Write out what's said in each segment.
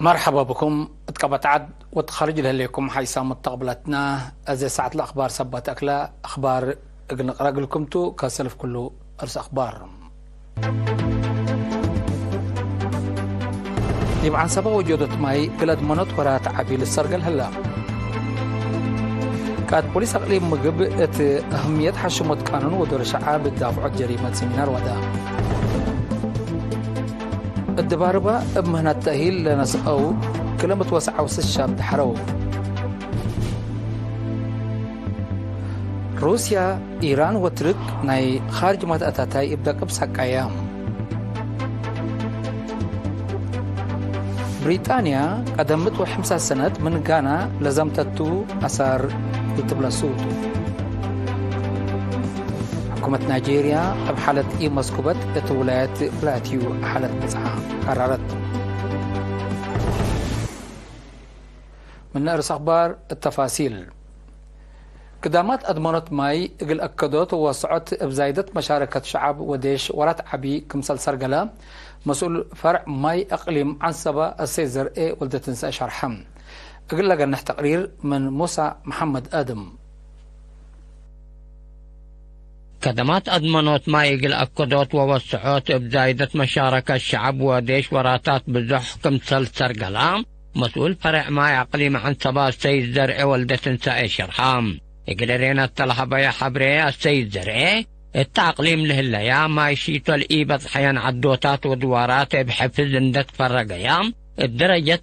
مرحبا بكم. اتقبت عد وتخرج لكم حيسام مستقبلتنا ازي ساعة الاخبار سبت اكلا اخبار نقرا لكم تو كسلف كله ارس اخبار يبقى عن سبا وجودت ماي بلد منط ورات عبيل السرقل هلا كانت بوليس اقليم مقب اهمية حشمت قانون ودور شعاب الدافع جريمة سمينار ودا الدباربة بمهنة التأهيل لنسقو كلمة وسع وسط الشاب دحرو روسيا إيران وترك ناي خارج ما أتاتاي إبدا قبسك أيام بريطانيا قدمت وحمسة سنة من غانا لزمتتو أثار يتبلسوتو حكومة نيجيريا بحالة إي مسكوبت ولايات بلاتيو حالة مسعى قررت من نقرس أخبار التفاصيل قدامات أدمنت ماي إقل أكدوت ووسعت بزايدة مشاركة شعب وديش ورات عبي كمسل سرقلا مسؤول فرع ماي أقليم عن سبا السيزر إي ولدة تنسى شرحم إقل لقى تقرير من موسى محمد آدم. خدمات أضمنت ما يقل أكدوت ووسعوت بزايدة مشاركة الشعب وديش وراتات بزح كمسل سرقلام مسؤول فرع ما أقليم عن سبا السيد زرعي ولدة تنسى شرحام يقدرين الطلحة يا حبري السيد زرعي التعقليم لهالليا ما يشيتو الإيبط حيان عدوتات ودوارات بحفظ اندت فرقيام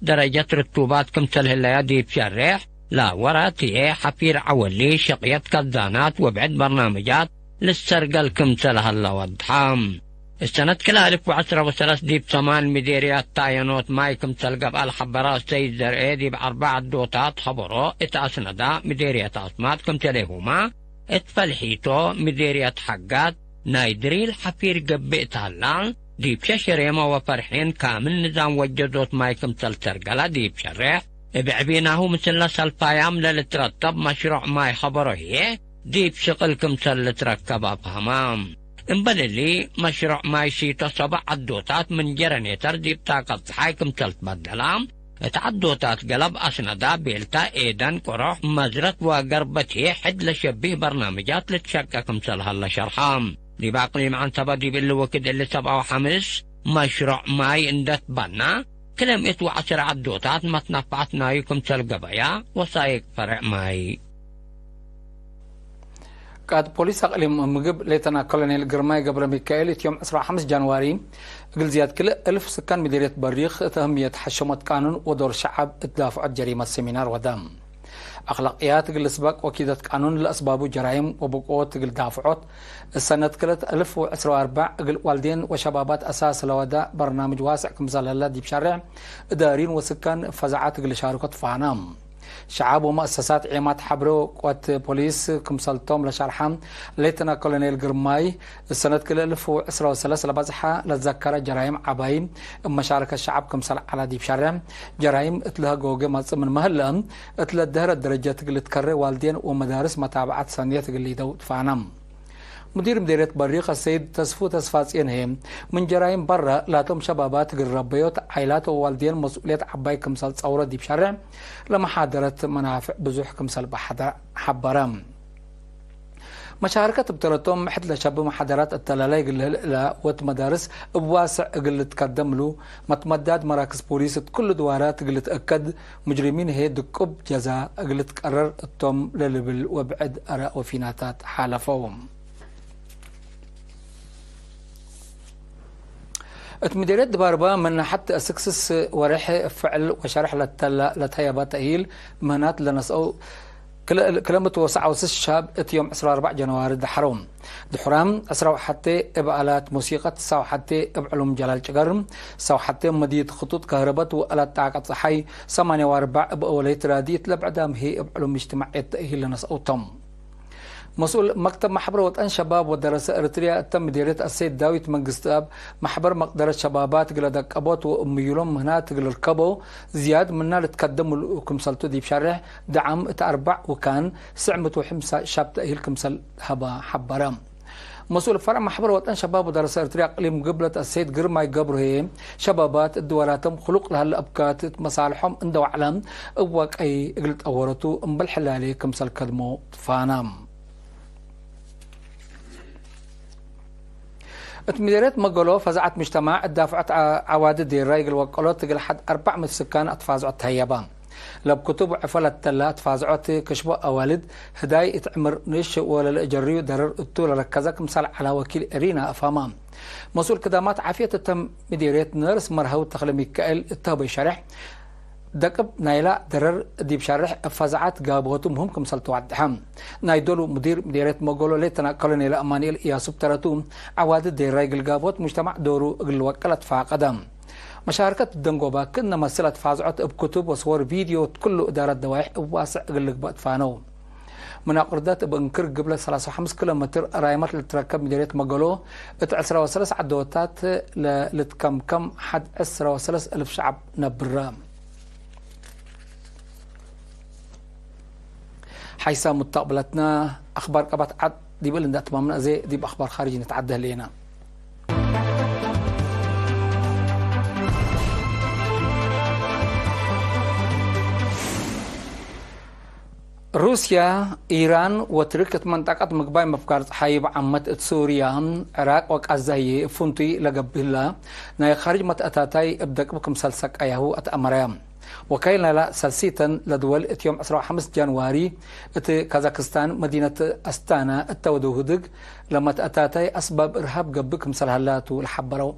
درجة رتوبات كمسل هالليا دي بشرح لا وراتي حفير عولي شقية كذانات وبعد برنامجات للسرقل كمسل هلا وضحام السنة كلا 1013 ديب 8 مديريات تاينوت ماي كمسل قبل حبرا السيد زرعي ديب 4 دوتات خبرو اتاسندا مديرية اسمات كمتليهما اتفلحيتو مديرية حقات نايدريل حفير قبئت هلان ديب ششريما وفرحين كامل نظام وجدوت ماي كمسل سرقلا ديب شرح بعبيناهو مثل سلفايام للترتب مشروع ماي خبره هي ديب شغل كمسل تركبها بهمام انبللي مشروع ماي شيتو 7 عدوتات من جرانيتر ديب طاقة حي كمسل تبدلام اتعدوتات قلب أسندا بيلتا ايدان كروح مزرت وقربتي حد لشبيه برنامجات لتشكك كمسل هلا شرحام دي باقليم عن سبا دي بالوكد اللي 7 وخمس مشروع ماي اندت بنا كلام اتو 10 عدوتات ما تنفعت ناي كمسل قبايا وصايق فرع ماي قاد بوليس أقليم مقب ليتنا كولونيل جرماي قبر ميكائيل يوم 15 جانواري قل زياد كل 1000 سكان مديرية بريخ تهمية حشمت قانون ودور شعب الدافع جريمة سمينار ودام أخلاقيات قل سبق وكيدة قانون لأسباب جرائم وبقوت قل دافعات السنة كلت 1014 قل والدين وشبابات أساس لودا برنامج واسع كمزال الله دي بشارع دارين وسكان فزعات قل شاركت فانام شعب ومؤسسات عماد حبرو قوات بوليس كمسلتهم لشرحام ليتنا كولونيل جرماي السنة كل 1013 لبزحة لتذكر جرائم عبايم مشاركة الشعب كمسل على ديب شرع جرائم اتلها جوجة من مهلا اتلها الدهر الدرجة تقل تكرر والدين ومدارس متابعة ثانية تقل دو فعنام مدير مديرية بريق السيد تصفات إنهم من جرائم برا لاتهم شبابات قربيوت عائلات ووالدين مسؤولية عباي كمسال تصورة دي بشرع لما حضرت منافع بزوح كمسال حبرام مشاركة بطلتهم محد لشاب محاضرات التلالي قل ومدارس بواسع قل تقدم له متمدد مراكز بوليس كل دوارات قل تأكد مجرمين هي دكب جزاء قل تقرر التوم للبل وبعد أراء وفيناتات حالفهم مديرية دباربا من حتى أسكسس وريح فعل وشرح لتهيبات تأهيل مهنات لنسأو كلمة وسع وسس الشاب يوم 4 جنواري دحرام أسرع حتى بآلات موسيقى سو حتى بعلوم جلال شجرم سو حتى مديد خطوط كهرباء وآلات طاقة صحي 48 بأولية رادية لبعدام هي بعلوم اجتماعية تأهيل لنسأو تم مسؤول مكتب محبر وطن شباب ودراسة إريتريا تم مديرية السيد داويت منقستاب محبر مقدرة شبابات قلدك أبوت وأميولهم هناك الركبوا زياد منا لتقدموا كمسلتو دي بشارع دعم تأربع وكان سعمة وحمسة شاب تأهيل كمسل هبا حبرام مسؤول فرع محبر وطن شباب ودرس ارتريا اقليم قبلة السيد قرماي قبره شبابات الدولاتهم خلق لها الابكات مصالحهم اندو علم اوك اي قلت اورتو امبل حلالي كمسل كدمو فانام اتمديرات مقلو فزعت مجتمع الدافعت عوادد دي الرايق الوقلوت تقل حد 400 سكان اتفازعت هيابان لب كتب عفلت تلات فازعت كشبو أوالد هداي اتعمر نش ولا الأجريو درر الطول ركزك مثال على وكيل إرينا أفهمام مسؤول كدامات عافية التم مديرية نرس مرهو تخلي ميكائيل التهبي شرح دقب نايلا درر ديب شرح فازعات قابوتهم هم كمثال توعدهم نايدولو مديرية مقولو ليتنا كولونيل أمانيل إياسوب تراتوم عوادد دي رايق قابوت مجتمع دورو الوكالة فاقدام مشاركة الدنقوبة كنا مسألة فازعات بكتب وصور فيديو كل إدارة دوائح واسع قلق بأطفانو مناقردات بانكر قبل 35 كيلومتر رايمات لتركب مديرية مقالو اتعسر وسلس عدوتات لتكم حد عسر وسلس ألف شعب نبرام حيث متقبلتنا أخبار قبط عد دي بلن أتمامنا زي دي بأخبار خارجي نتعدى لينا روسيا إيران وتركت منطقة مقباي مفكار حيب عمت سوريا عراق وقازاي فنتي لقبلا ناي خارج متأتاتاي ابدك بكم سلسك ايهو اتأمريام وكاينا لا سلسيتا لدول يوم 15 جانواري ات كازاكستان مدينة أستانا التودوهدق لما تأتاتاي أسباب إرهاب قبكم سلهلاتو الحبرو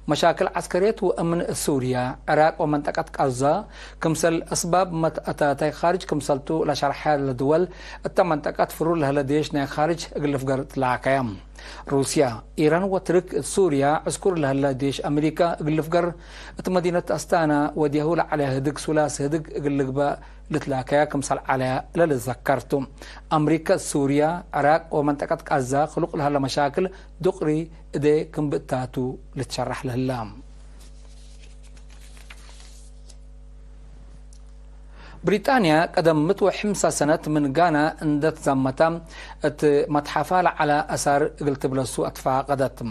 مشاكل عسكرية وأمن سوريا عراق ومنطقة غزة كمثل أسباب متأتاتي خارج كمثلتو لشرحها لدول منطقة فرور لها لديش ناي خارج اقلف قرط العقيام روسيا إيران وترك سوريا أذكر لها لديش أمريكا اقلف قر مدينة أستانا وديهول على هدق سلاس هدق اقلق با لتلاكيا كمثل على للذكرتم أمريكا سوريا عراق ومنطقة غزة خلق لها مشاكل دقري إدي كمبتاتو لتشرح له اللام بريطانيا قدم متو حمسة سنة من غانا اندت زمتا متحفال على أثار قلت بلسو اتفاقدت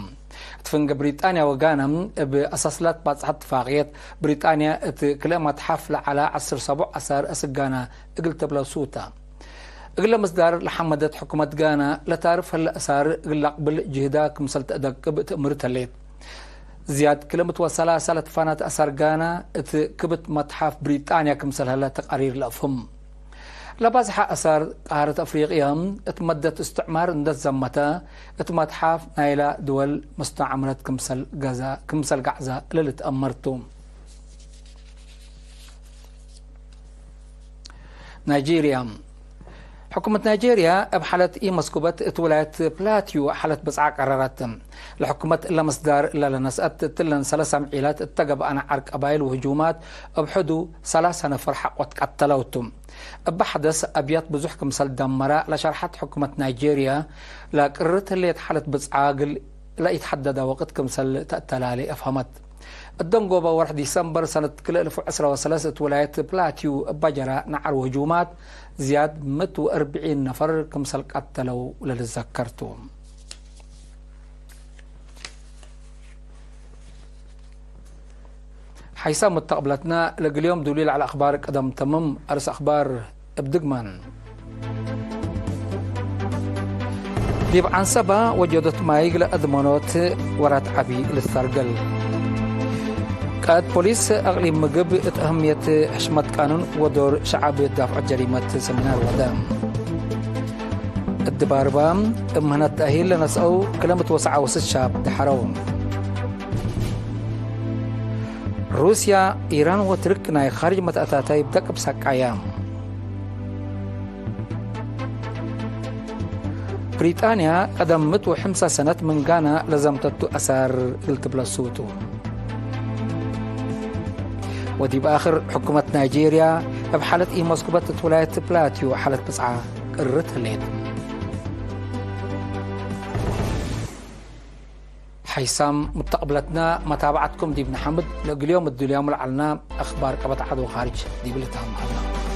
تفنق بريطانيا وغانا بأساسلات بصحة اتفاقيات بريطانيا كلا متحفل على عصر سبع أثار أسقانا قلت بلسوتا اقل مصدر لحمدت حكومة غانا لتعرف هالأثار اقل قبل جهداك مسلت أدق بتأمرت الليل زياد كلمة وصلة سالة فانات أثار غانا كبت متحف بريطانيا كمثل هلا تقارير الأفهم لبازحة أثار قارة أفريقيا اتمدت استعمار اندت زمتا اتمتحف نايلة دول مستعمرة كمثل غزة اللي تأمرتو نيجيريا حكومة نيجيريا بحالة مسكوبة ولاية بلاتيو حالة بسعة قرارات لحكومة إلا مصدر إلا لنسأت تلن 3 معيلات اتقب أنا عرق قبائل وهجومات بحدو 3 نفر حق وتقتلوتم بحدث أبيات بزح كمثل دمرة لشرحت حكومة نيجيريا لقررت اللي حالة بسعة لا يتحدد وقت كمثل تقتلالي أفهمت الدنقوبة ورح ديسمبر سنة كل 2013 ولاية بلاتيو بجرة نعر وهجومات زياد 140 نفر كمثل قتلوا للذكرتهم حيث متقبلتنا لقليوم دليل على أخبار قدم تمم أرس أخبار بدقمان ديب عن سبا وجدت مايقل أذمانات ورات عبي للثرقل قاد بوليس أغلب مقب أهمية حشمة قانون ودور شعب يدافع جريمة سمينار ودام الدباربام مهنة تأهيل لنسأو كلمة وسعة وست شاب دحرون روسيا إيران وتركنا خارج متأتاتي بدك بسك أيام بريطانيا قدم متو 5 سنة من غانا لزمتتو أثار التبلسوتو ودي بآخر حكومة نيجيريا بحالة مسكوبة ولاية بلاتيو حالة بسعة قررتها الليل حيسام متقبلتنا متابعتكم دي بن حمد اليوم الدنيا ملعلنا أخبار قبط عدو خارج دي بلتهم معنا